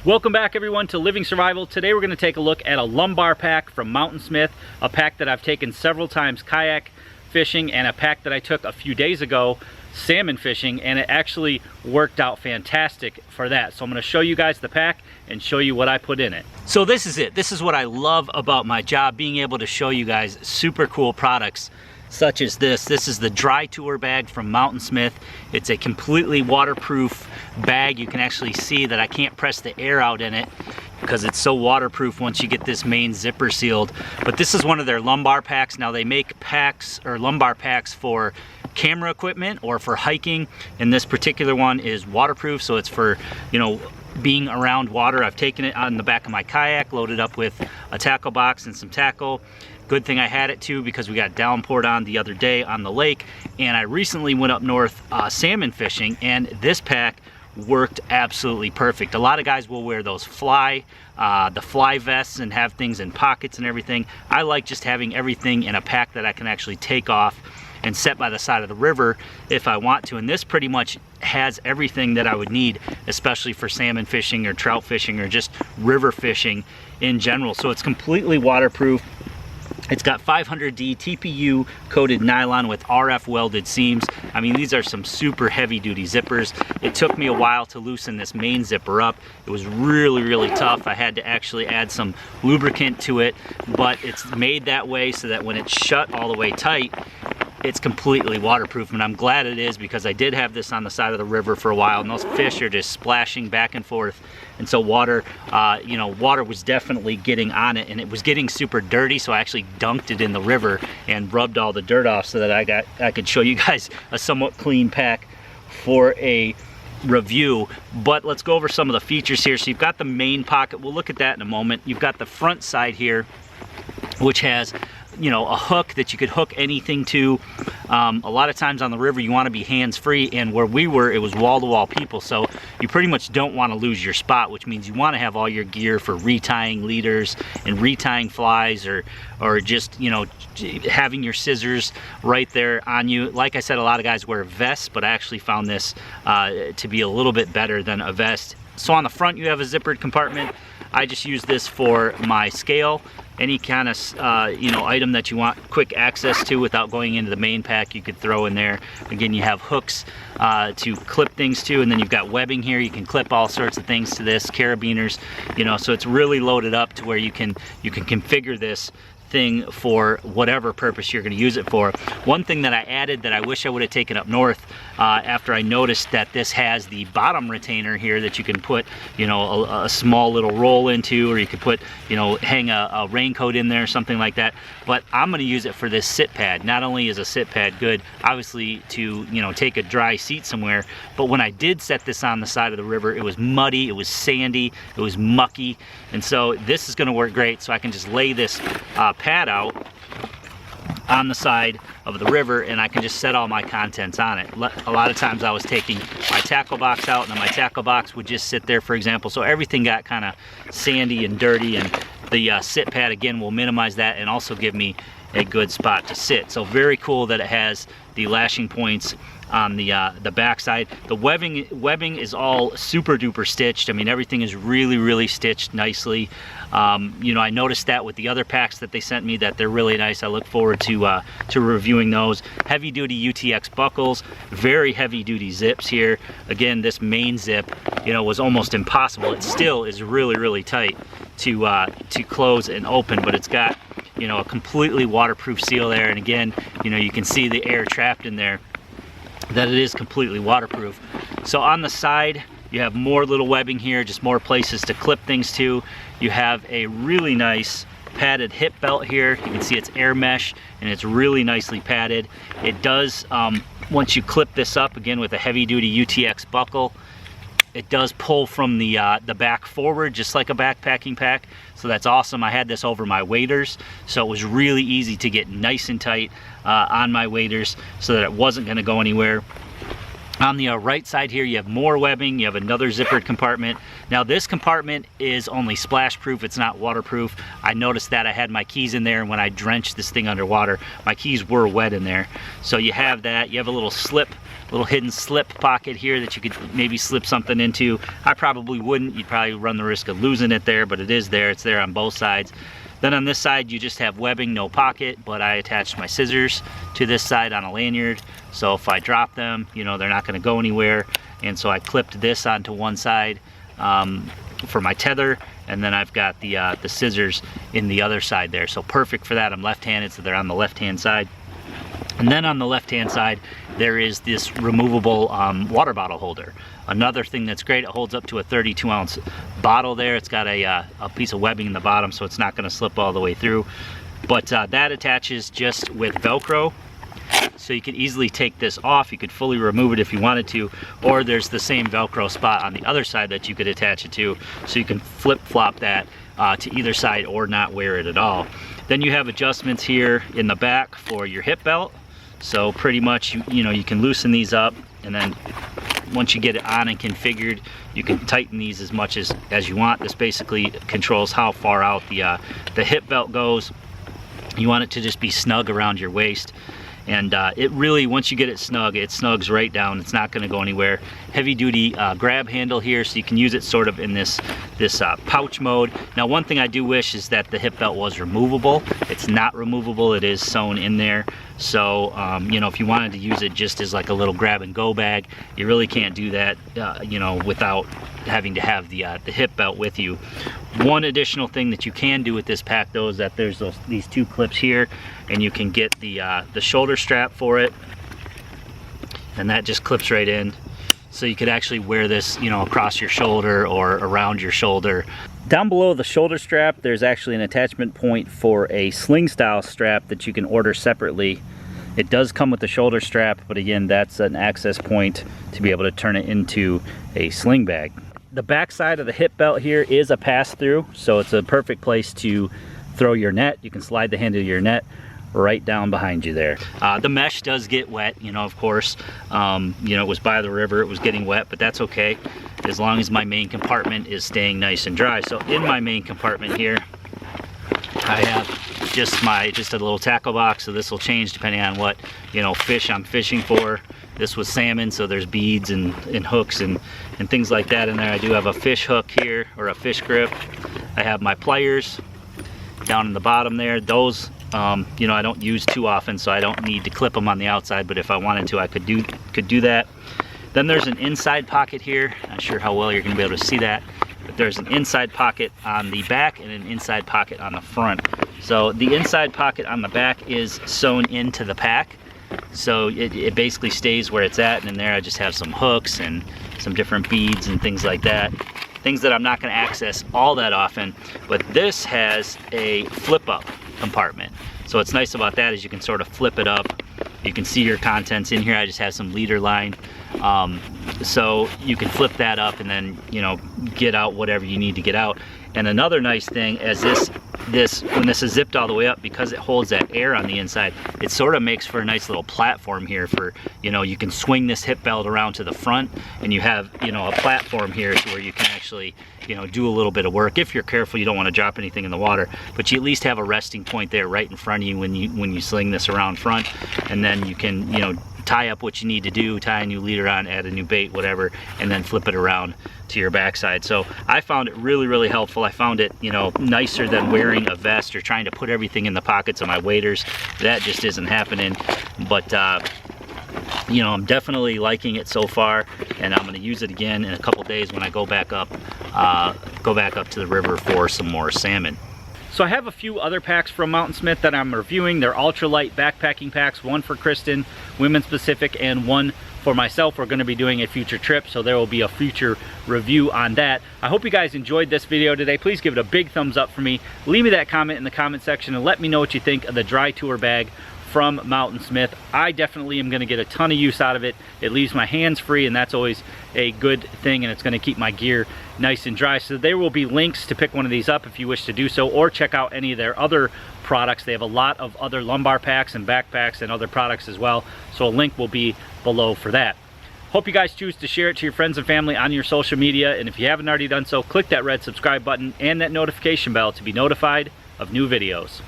Welcome back everyone to Living Survival. Today we're going to take a look at a lumbar pack from Mountainsmith, a pack that I've taken several times kayak fishing and a pack that I took a few days ago salmon fishing, and it actually worked out fantastic for that. So I'm going to show you guys the pack and show you what I put in it. So this is it. This is what I love about my job, being able to show you guys super cool products such as this. This is the dry tour bag from Mountainsmith. It's a completely waterproof bag. You can actually see that I can't press the air out in it because it's so waterproof once you get this main zipper sealed. But this is one of their lumbar packs. Now they make packs or lumbar packs for camera equipment or for hiking, and this particular one is waterproof, so it's for, you know, being around water. I've taken it on the back of my kayak, loaded up with a tackle box and some tackle. Good thing I had it too, because we got downpoured on the other day on the lake, and I recently went up north salmon fishing, and this pack worked absolutely perfect. A lot of guys will wear those the fly vests and have things in pockets and everything. I like just having everything in a pack that I can actually take off and set by the side of the river if I want to, and this pretty much has everything that I would need, especially for salmon fishing or trout fishing or just river fishing in general. So it's completely waterproof. It's got 500D TPU coated nylon with RF welded seams. I mean, these are some super heavy duty zippers. It took me a while to loosen this main zipper up. It was really tough. I had to actually add some lubricant to it, but it's made that way so that when it's shut all the way tight, it's completely waterproof, and I'm glad it is, because I did have this on the side of the river for a while, and those fish are just splashing back and forth, and so water, you know, water was definitely getting on it, and it was getting super dirty, so I actually dunked it in the river and rubbed all the dirt off so that I could show you guys a somewhat clean pack for a review. But let's go over some of the features here. So you've got the main pocket, we'll look at that in a moment. You've got the front side here, which has, you know, a hook that you could hook anything to. A lot of times on the river you want to be hands-free, and where we were, it was wall-to-wall people, so you pretty much don't want to lose your spot, which means you want to have all your gear for retying leaders and retying flies, or just, you know, having your scissors right there on you. Like I said, a lot of guys wear vests, but I actually found this to be a little bit better than a vest. So on the front you have a zippered compartment. I just use this for my scale, any kind of you know, item that you want quick access to without going into the main pack, you could throw in there. Again, you have hooks to clip things to, and then you've got webbing here. You can clip all sorts of things to this, carabiners, you know, so it's really loaded up to where you can configure this thing for whatever purpose you're going to use it for. One thing that I added that I wish I would have taken up north after I noticed that this has the bottom retainer here that you can put, you know, a small little roll into, or you could put, you know, hang a raincoat in there or something like that. But I'm going to use it for this sit pad. Not only is a sit pad good, obviously, to, you know, take a dry seat somewhere, but when I did set this on the side of the river, it was muddy, it was sandy, it was mucky, and so this is going to work great. So I can just lay this pad out on the side of the river, and I can just set all my contents on it. A lot of times I was taking my tackle box out, and then my tackle box would just sit there, for example, so everything got kind of sandy and dirty, and the sit pad again will minimize that and also give me a good spot to sit. So very cool that it has the lashing points on the back side. The webbing is all super duper stitched. I mean, everything is really stitched nicely. You know, I noticed that with the other packs that they sent me, that they're really nice. I look forward to reviewing those. Heavy duty UTX buckles, very heavy duty zips here. Again, this main zip, you know, was almost impossible. It still is really tight to close and open, but it's got, you know, a completely waterproof seal there, and again, you know, you can see the air trapped in there, that it is completely waterproof. So on the side you have more little webbing here, just more places to clip things to. You have a really nice padded hip belt here. You can see it's air mesh, and it's really nicely padded. It does, once you clip this up, again with a heavy duty UTX buckle, it does pull from the back forward, just like a backpacking pack, so that's awesome. I had this over my waders, so it was really easy to get nice and tight on my waders so that it wasn't going to go anywhere. On the right side here, you have more webbing. You have another zippered compartment. Now this compartment is only splash proof. It's not waterproof. I noticed that I had my keys in there, and when I drenched this thing underwater, my keys were wet in there. So you have that. You have a little hidden slip pocket here that you could maybe slip something into. I probably wouldn't. You'd probably run the risk of losing it there, but it is there. It's there on both sides. Then on this side, you just have webbing, no pocket, but I attached my scissors to this side on a lanyard. So if I drop them, you know, they're not gonna go anywhere. And so I clipped this onto one side for my tether, and then I've got the scissors in the other side there. So perfect for that. I'm left-handed, so they're on the left-hand side. And then on the left-hand side, there is this removable water bottle holder. Another thing that's great, it holds up to a 32-ounce bottle there. It's got a piece of webbing in the bottom, so it's not gonna slip all the way through. But that attaches just with Velcro. So you could easily take this off. You could fully remove it if you wanted to, or there's the same Velcro spot on the other side that you could attach it to, so you can flip-flop that to either side or not wear it at all. Then you have adjustments here in the back for your hip belt. So pretty much, you know, you can loosen these up, and then once you get it on and configured, you can tighten these as much as you want. This basically controls how far out the hip belt goes. You want it to just be snug around your waist. And it really, once you get it snug, it snugs right down. It's not gonna go anywhere. Heavy duty grab handle here, so you can use it sort of in this pouch mode. Now one thing I do wish is that the hip belt was removable. It's not removable, it is sewn in there. So, you know, if you wanted to use it just as like a little grab and go bag, you really can't do that, you know, without having to have the hip belt with you. One additional thing that you can do with this pack though is that there's these two clips here, and you can get the shoulder strap for it, and that just clips right in. So you could actually wear this, you know, across your shoulder or around your shoulder. Down below the shoulder strap, there's actually an attachment point for a sling style strap that you can order separately. It does come with the shoulder strap, but again, that's an access point to be able to turn it into a sling bag. The back side of the hip belt here is a pass-through, so it's a perfect place to throw your net. You can slide the handle of your net right down behind you there. The mesh does get wet, you know, of course. You know, it was by the river, it was getting wet, but that's okay, as long as my main compartment is staying nice and dry. So in my main compartment here, I have just a little tackle box. So this will change depending on what, you know, fish I'm fishing for. This was salmon, so there's beads and hooks and things like that in there. I do have a fish hook here, or a fish grip. I have my pliers down in the bottom there. Those, you know, I don't use too often, so I don't need to clip them on the outside, but if I wanted to, I could do that. Then there's an inside pocket here. Not sure how well you're gonna be able to see that, but there's an inside pocket on the back and an inside pocket on the front. So the inside pocket on the back is sewn into the pack. So it basically stays where it's at, and in there I just have some hooks and some different beads and things like that. Things that I'm not gonna access all that often, but this has a flip up compartment. So what's nice about that is you can sort of flip it up. You can see your contents in here. I just have some leader line. So you can flip that up and then, you know, get out whatever you need to get out. And another nice thing is when this is zipped all the way up, because it holds that air on the inside, it sort of makes for a nice little platform here for, you know, you can swing this hip belt around to the front, and you have, you know, a platform here to where you can actually, you know, do a little bit of work. If you're careful, you don't want to drop anything in the water, but you at least have a resting point there right in front of you when you sling this around front, and then you can, you know, tie up what you need to do, tie a new leader on, add a new bait, whatever, and then flip it around to your backside. So I found it really, really helpful. I found it, you know, nicer than wearing a vest or trying to put everything in the pockets of my waders. That just isn't happening. But you know, I'm definitely liking it so far, and I'm going to use it again in a couple days when I go back up to the river for some more salmon. So I have a few other packs from Mountainsmith that I'm reviewing. They're ultralight backpacking packs, one for Kristen, women's specific, and one for myself. We're gonna be doing a future trip, so there will be a future review on that. I hope you guys enjoyed this video today. Please give it a big thumbs up for me. Leave me that comment in the comment section and let me know what you think of the dry tour bag from Mountainsmith. I definitely am gonna get a ton of use out of it. It leaves my hands free, and that's always a good thing, and it's gonna keep my gear nice and dry. So there will be links to pick one of these up if you wish to do so, or check out any of their other products. They have a lot of other lumbar packs and backpacks and other products as well, so a link will be below for that. Hope you guys choose to share it to your friends and family on your social media, and if you haven't already done so, click that red subscribe button and that notification bell to be notified of new videos.